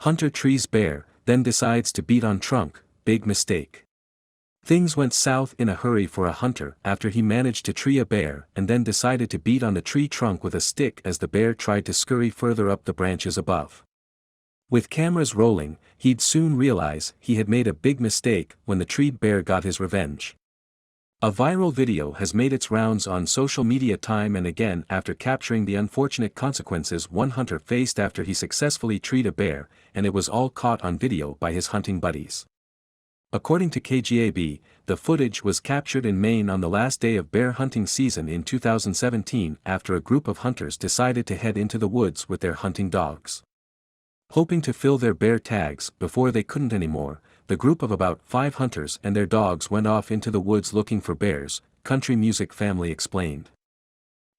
Hunter trees bear, then decides to beat on trunk, big mistake. Things went south in a hurry for a hunter after he managed to tree a bear and then decided to beat on the tree trunk with a stick as the bear tried to scurry further up the branches above. With cameras rolling, he'd soon realize he had made a big mistake when the treed bear got his revenge. A viral video has made its rounds on social media time and again after capturing the unfortunate consequences one hunter faced after he successfully treed a bear, and it was all caught on video by his hunting buddies. According to KGAB, the footage was captured in Maine on the last day of bear hunting season in 2017 after a group of hunters decided to head into the woods with their hunting dogs. Hoping to fill their bear tags before they couldn't anymore, the group of about 5 hunters and their dogs went off into the woods looking for bears, Country Music Family explained.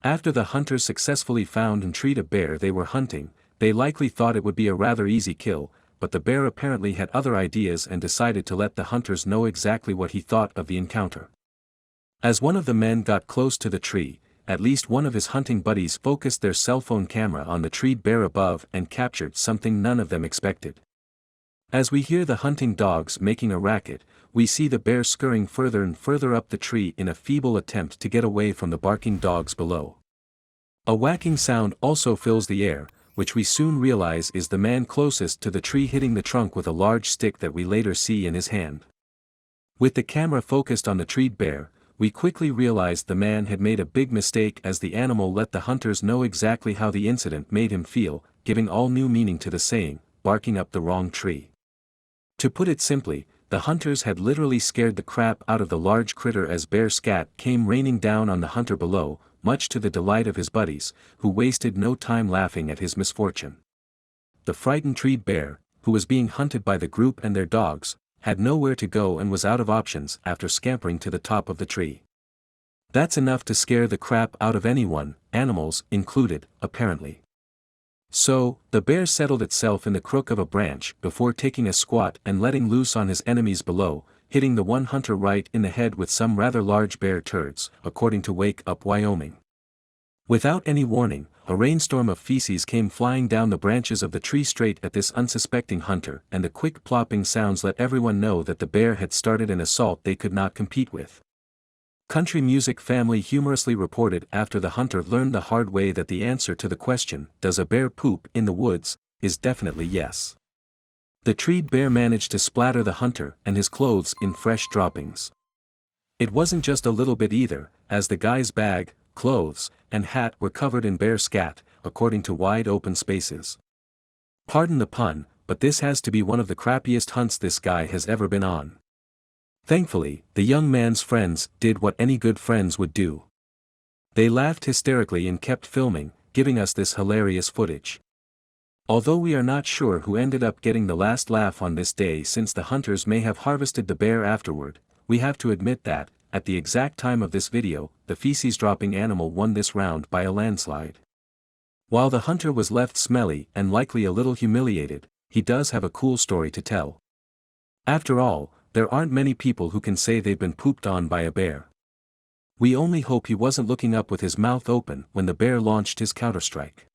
After the hunters successfully found and treed a bear they were hunting, they likely thought it would be a rather easy kill, but the bear apparently had other ideas and decided to let the hunters know exactly what he thought of the encounter. As one of the men got close to the tree, at least one of his hunting buddies focused their cell phone camera on the treed bear above and captured something none of them expected. As we hear the hunting dogs making a racket, we see the bear scurrying further and further up the tree in a feeble attempt to get away from the barking dogs below. A whacking sound also fills the air, which we soon realize is the man closest to the tree hitting the trunk with a large stick that we later see in his hand. With the camera focused on the treed bear, we quickly realized the man had made a big mistake as the animal let the hunters know exactly how the incident made him feel, giving all new meaning to the saying, barking up the wrong tree. To put it simply, the hunters had literally scared the crap out of the large critter as bear scat came raining down on the hunter below, much to the delight of his buddies, who wasted no time laughing at his misfortune. The frightened treed bear, who was being hunted by the group and their dogs, had nowhere to go and was out of options after scampering to the top of the tree. That's enough to scare the crap out of anyone, animals included, apparently. So, the bear settled itself in the crook of a branch before taking a squat and letting loose on his enemies below, hitting the one hunter right in the head with some rather large bear turds, according to Wake Up Wyoming. Without any warning, a rainstorm of feces came flying down the branches of the tree straight at this unsuspecting hunter, and the quick plopping sounds let everyone know that the bear had started an assault they could not compete with. Country Music Family humorously reported after the hunter learned the hard way that the answer to the question, "Does a bear poop in the woods?" is definitely yes. The treed bear managed to splatter the hunter and his clothes in fresh droppings. It wasn't just a little bit either, as the guy's bag, clothes, and hat were covered in bear scat, according to Wide Open Spaces. Pardon the pun, but this has to be one of the crappiest hunts this guy has ever been on. Thankfully, the young man's friends did what any good friends would do. They laughed hysterically and kept filming, giving us this hilarious footage. Although we are not sure who ended up getting the last laugh on this day since the hunters may have harvested the bear afterward, we have to admit that, at the exact time of this video, the feces-dropping animal won this round by a landslide. While the hunter was left smelly and likely a little humiliated, he does have a cool story to tell. After all, there aren't many people who can say they've been pooped on by a bear. We only hope he wasn't looking up with his mouth open when the bear launched his counterstrike.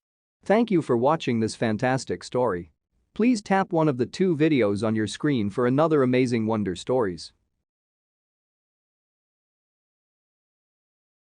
Thank you for watching this fantastic story. Please tap one of the 2 videos on your screen for another amazing Wonder Stories.